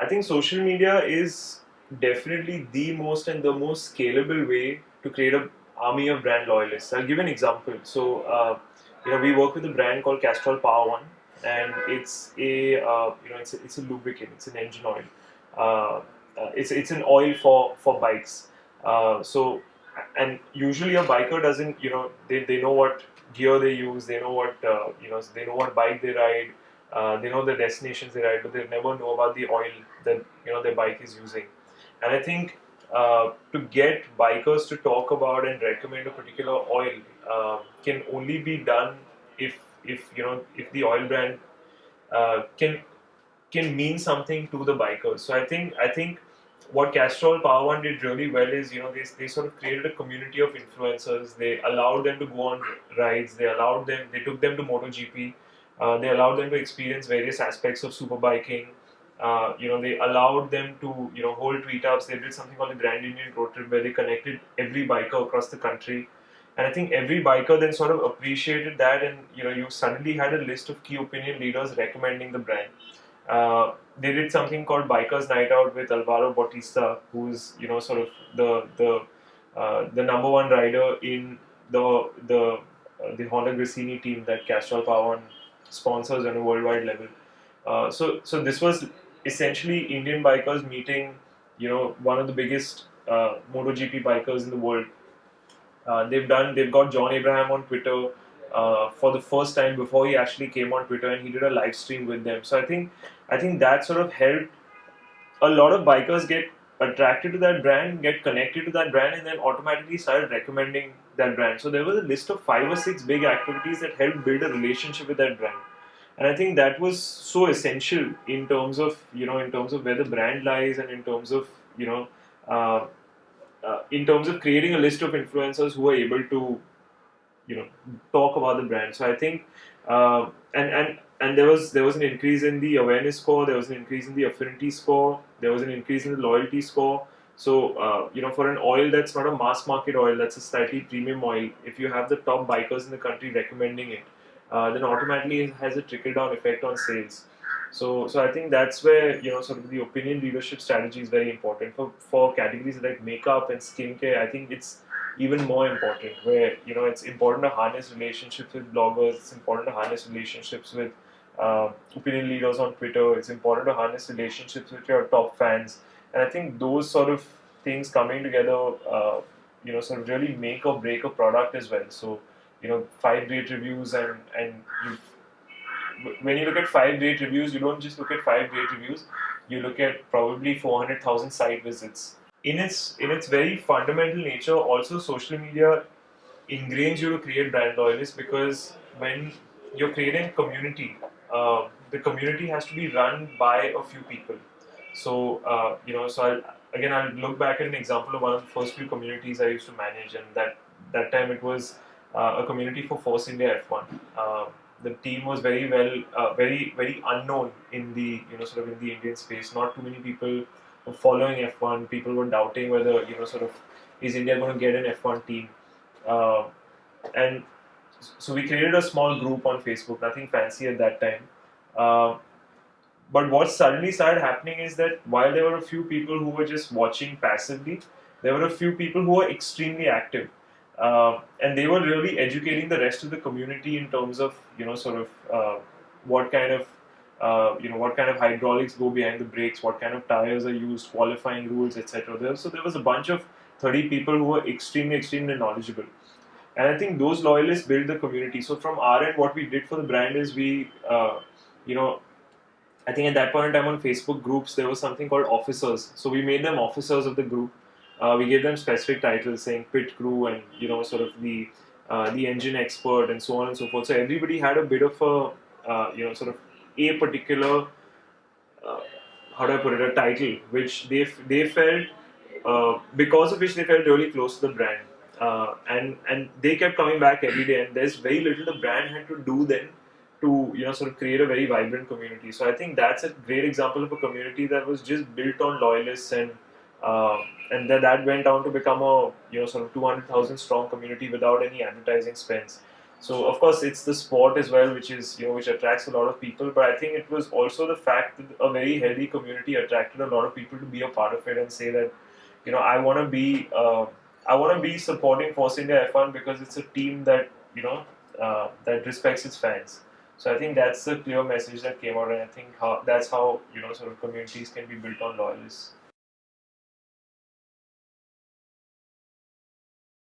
I think social media is definitely the most and the most scalable way to create a army of brand loyalists. I'll give an example. So, we work with a brand called Castrol Power One, and it's it's a lubricant, it's an engine oil. It's an oil for bikes. So, and usually a biker doesn't, they know what gear they use, they know what they know what bike they ride, they know the destinations they ride, but they never know about the oil that their bike is using. And I think to get bikers to talk about and recommend a particular oil can only be done if the oil brand can mean something to the bikers. So I think what Castrol Power One did really well is they sort of created a community of influencers. They allowed them to go on rides. They took them to MotoGP. They allowed them to experience various aspects of superbiking. They allowed them to hold tweet ups. They did something called the Grand Indian Road Trip where they connected every biker across the country. And I think every biker then sort of appreciated that, and you suddenly had a list of key opinion leaders recommending the brand. They did something called Bikers Night Out with Alvaro Bautista, who's sort of the number one rider in the Honda Gresini team that Castrol Power One sponsors on a worldwide level. So this was essentially Indian bikers meeting one of the biggest MotoGP bikers in the world. They've got John Abraham on Twitter for the first time before he actually came on Twitter, and he did a live stream with them. So I think that sort of helped a lot of bikers get attracted to that brand, get connected to that brand, and then automatically started recommending that brand. So there was a list of 5 or 6 big activities that helped build a relationship with that brand. And I think that was so essential in terms of where the brand lies, and uh, in terms of creating a list of influencers who are able to you know talk about the brand. So I think and there was an increase in the awareness score, there was an increase in the affinity score, there was an increase in the loyalty score. So for an oil that's not a mass market oil, that's a slightly premium oil, if you have the top bikers in the country recommending it, then automatically it has a trickle down effect on sales. So I think that's where sort of the opinion leadership strategy is very important for categories like makeup and skincare. I think it's even more important, where it's important to harness relationships with bloggers, it's important to harness relationships with opinion leaders on Twitter, it's important to harness relationships with your top fans. And I think those sort of things coming together sort of really make or break a product as well. So 5 great reviews, and when you look at 5 great reviews, you don't just look at 5 great reviews, you look at probably 400,000 site visits. In its very fundamental nature, also social media ingrains you to create brand loyalists, because when you're creating a community, the community has to be run by a few people. I'll look back at an example of one of the first few communities I used to manage, and that time it was a community for Force India F1. The team was very unknown in the sort of in the Indian space. Not too many people were following F1. People were doubting whether sort of is India going to get an F1 team. Uh, and so we created a small group on Facebook, nothing fancy at that time. Uh, but what suddenly started happening is that while there were a few people who were just watching passively, there were a few people who were extremely active. And they were really educating the rest of the community in terms of sort of what kind of what kind of hydraulics go behind the brakes, what kind of tires are used, qualifying rules, etc. So there was a bunch of 30 people who were extremely knowledgeable. And I think those loyalists build the community. So from our end, what we did for the brand is you know, I think at that point in time on Facebook groups, there was something called officers. So we made them officers of the group. We gave them specific titles saying pit crew and sort of the engine expert and so on and so forth. So everybody had a bit of a sort of a particular uh, how do I put it, a title which they felt because of which they felt really close to the brand, and they kept coming back every day. And there's very little the brand had to do then to sort of create a very vibrant community. So I think that's a great example of a community that was just built on loyalists, and that went on to become a sort of 200,000 strong community without any advertising spends. So of course it's the sport as well, which is which attracts a lot of people. But I think it was also the fact that a very healthy community attracted a lot of people to be a part of it and say that I want to be supporting Force India F1 because it's a team that that respects its fans. So I think that's the clear message that came out, and I think that's how sort of communities can be built on loyalists.